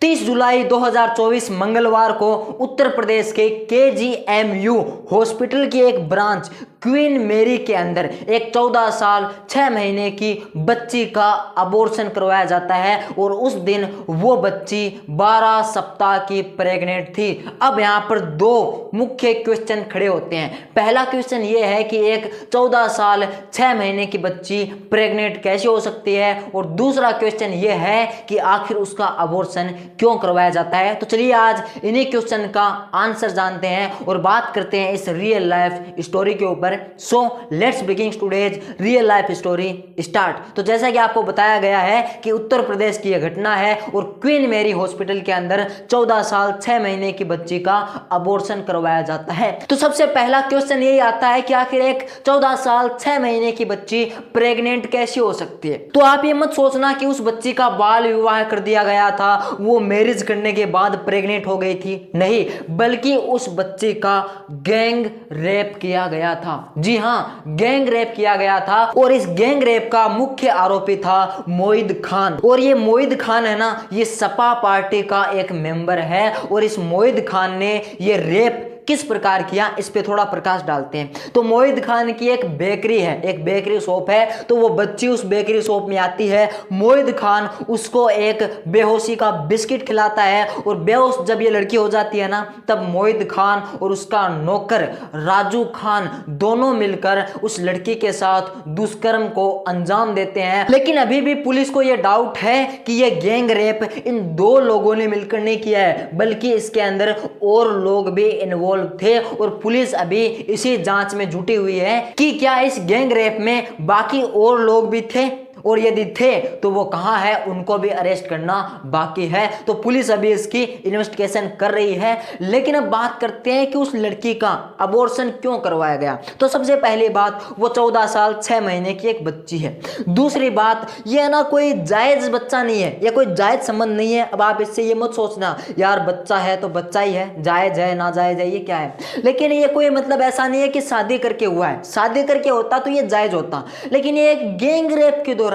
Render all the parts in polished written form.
30 जुलाई 2024 मंगलवार को उत्तर प्रदेश के KGMU हॉस्पिटल की एक ब्रांच क्वीन मेरी के अंदर एक 14 साल 6 महीने की बच्ची का अबॉर्शन करवाया जाता है और उस दिन वो बच्ची 12 सप्ताह की प्रेग्नेंट थी। अब यहाँ पर दो मुख्य क्वेश्चन खड़े होते हैं। पहला क्वेश्चन ये है कि एक 14 साल 6 महीने की बच्ची प्रेग्नेंट कैसे हो सकती है, और दूसरा क्वेश्चन ये है कि आखिर उसका अबॉर्शन क्यों करवाया जाता है। तो चलिए आज इन्हीं क्वेश्चन का आंसर जानते हैं और बात करते हैं इस रियल लाइफ स्टोरी के ऊपर। So let's begin today's real life story start. तो जैसा कि आपको बताया गया है कि उत्तर प्रदेश की यह घटना है और क्वीन मेरी हॉस्पिटल के अंदर 14 साल 6 महीने की बच्ची का अबॉर्शन करवाया जाता है। तो सबसे पहला क्वेश्चन यही आता है कि आखिर एक 14 साल 6 महीने की बच्ची प्रेग्नेंट कैसे हो सकती है। तो आप ये मत सोचना कि उस बच्ची का बाल विवाह कर दिया गया था, वो मैरिज करने के बाद प्रेग्नेंट हो गई थी, नहीं, बल्कि उस बच्चे का गैंग रेप किया गया था। जी हाँ, गैंग रेप किया गया था और इस गैंग रेप का मुख्य आरोपी था मोहिद खान। और ये मोहिद खान है ना, ये सपा पार्टी का एक मेंबर है और इस मोहिद खान ने ये रेप किस प्रकार किया इस पे थोड़ा प्रकाश डालते हैं। तो मोहिद खान की एक बेकरी है, एक बेकरी शॉप है, तो वो बच्ची उस बेकरी शॉप में आती है। मोहिद खान उसको एक बेहोशी का बिस्किट खिलाता है और बेहोश जब ये लड़की हो जाती है ना, तब मोहिद खान और उसका नौकर राजू खान दोनों मिलकर उस लड़की के साथ दुष्कर्म को अंजाम देते हैं। लेकिन अभी भी पुलिस को यह डाउट है कि यह गैंग रेप इन दो लोगों ने मिलकर नहीं किया है, बल्कि इसके अंदर और लोग भी इन्वॉल्व थे और पुलिस अभी इसी जांच में जुटी हुई है कि क्या इस गैंग रेप में बाकी और लोग भी थे, और यदि थे तो वो कहां है, उनको भी अरेस्ट करना बाकी है। तो पुलिस अभी इसकी इन्वेस्टिगेशन कर रही है। लेकिन अब बात करते हैं कि उस लड़की का अबॉर्शन क्यों करवाया गया। तो सबसे पहली बात, वो 14 साल 6 महीने की एक बच्ची है। दूसरी बात, ये ना कोई जायज बच्चा नहीं है, ये कोई जायज संबंध नहीं है। अब आप इससे ये मत सोचना यार बच्चा है तो बच्चा ही है, जायज है ना जायज है ये क्या है। लेकिन ये कोई मतलब ऐसा नहीं है कि शादी करके हुआ है, शादी करके होता तो ये जायज होता, लेकिन ये एक गैंग रेप के दौरान,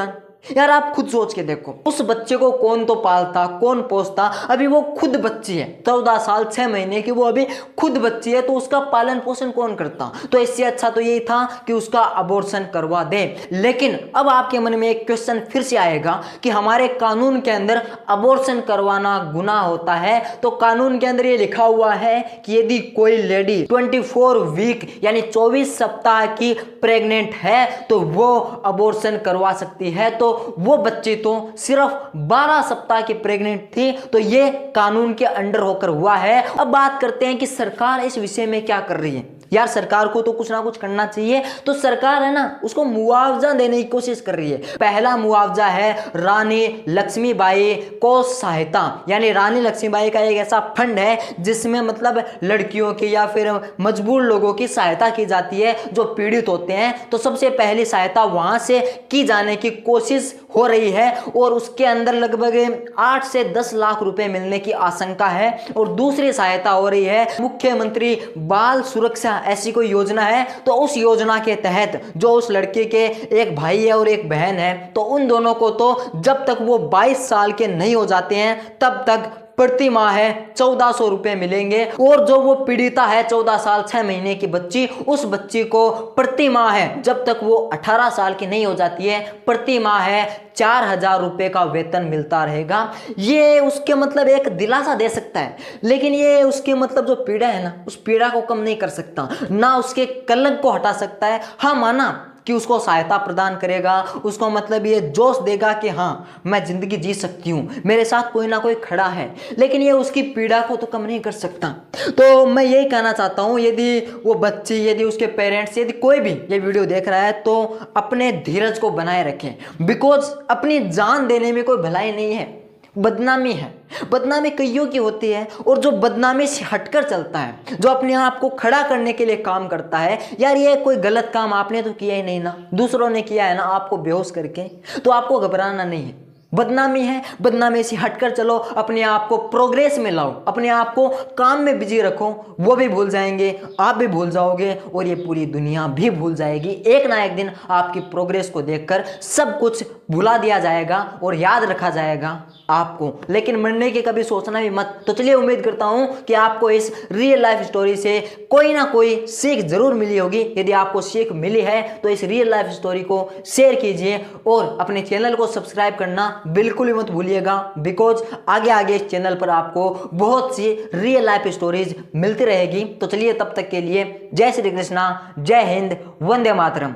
यार आप खुद सोच के देखो, उस बच्चे को कौन तो पालता, कौन पोसता। अभी वो खुद बच्ची है, 14 साल 6 महीने की वो अभी खुद बच्ची है, तो उसका पालन पोषण कौन करता। तो इससे अच्छा तो यही था कि उसका अबॉर्शन करवा दे। लेकिन अब आपके मन में एक क्वेश्चन फिर से आएगा कि हमारे कानून के अंदर अबॉर्शन करवाना गुनाह होता है। तो कानून के अंदर ये लिखा हुआ है कि यदि कोई लेडी 24 वीक यानी 24 सप्ताह की प्रेग्नेंट है तो वो अबॉर्शन करवा सकती है। तो वो बच्ची तो सिर्फ 12 सप्ताह की प्रेग्नेंट थी, तो ये कानून के अंडर होकर हुआ है। अब बात करते हैं कि सरकार इस विषय में क्या कर रही है। यार सरकार को तो कुछ ना कुछ करना चाहिए। तो सरकार है ना, उसको मुआवजा देने की कोशिश कर रही है। पहला मुआवजा है रानी लक्ष्मीबाई कोष सहायता, यानी रानी लक्ष्मीबाई का एक ऐसा फंड है जिसमें मतलब लड़कियों की या फिर मजबूर लोगों की सहायता की जाती है जो पीड़ित होते हैं। तो सबसे पहली सहायता वहां से की जाने की कोशिश हो रही है और उसके अंदर लगभग 8 से 10 लाख रुपए मिलने की आशंका है। और दूसरी सहायता हो रही है मुख्यमंत्री बाल सुरक्षा, ऐसी कोई योजना है। तो उस योजना के तहत जो उस लड़के के एक भाई है और एक बहन है, तो उन दोनों को तो जब तक वो 22 साल के नहीं हो जाते हैं तब तक प्रति माह है 1400 रुपए मिलेंगे। और जो वो पीड़िता है 14 साल 6 महीने की बच्ची, उस बच्ची को प्रति माह है जब तक वो 18 साल की नहीं हो जाती है, प्रति माह है 4000 रुपए का वेतन मिलता रहेगा। ये उसके मतलब एक दिलासा दे सकता है, लेकिन ये उसके मतलब जो पीड़ा है ना, उस पीड़ा को कम नहीं कर सकता, ना उसके कलंक को हटा सकता है। हाँ माना कि उसको सहायता प्रदान करेगा, उसको मतलब ये जोश देगा कि हाँ मैं जिंदगी जी सकती हूँ, मेरे साथ कोई ना कोई खड़ा है, लेकिन ये उसकी पीड़ा को तो कम नहीं कर सकता। तो मैं यही कहना चाहता हूँ, यदि वो बच्ची, यदि उसके पेरेंट्स, यदि कोई भी ये वीडियो देख रहा है तो अपने धीरज को बनाए रखें। बिकॉज अपनी जान देने में कोई भलाई नहीं है, बदनामी है। बदनामी कईयों की होती है, और जो बदनामी से हटकर चलता है, जो अपने आप को खड़ा करने के लिए काम करता है, यार ये कोई गलत काम आपने तो किया ही नहीं ना, दूसरों ने किया है ना आपको बेहोश करके, तो आपको घबराना नहीं है। बदनामी है, बदनामी से हटकर चलो, अपने आप को प्रोग्रेस में लाओ, अपने आप को काम में बिजी रखो, वो भी भूल जाएंगे, आप भी भूल जाओगे और ये पूरी दुनिया भी भूल जाएगी। एक ना एक दिन आपकी प्रोग्रेस को देखकर सब कुछ भुला दिया जाएगा और याद रखा जाएगा आपको, लेकिन मरने के कभी सोचना भी मत। तो चलिए, उम्मीद करता हूं कि आपको इस रियल लाइफ स्टोरी से कोई ना कोई सीख जरूर मिली होगी। यदि आपको सीख मिली है तो इस रियल लाइफ स्टोरी को शेयर कीजिए और अपने चैनल को सब्सक्राइब करना बिल्कुल भी मत भूलिएगा, बिकॉज आगे आगे इस चैनल पर आपको बहुत सी रियल लाइफ स्टोरीज मिलती रहेगी। तो चलिए, तब तक के लिए जय श्री कृष्णा, जय हिंद, वंदे मातरम।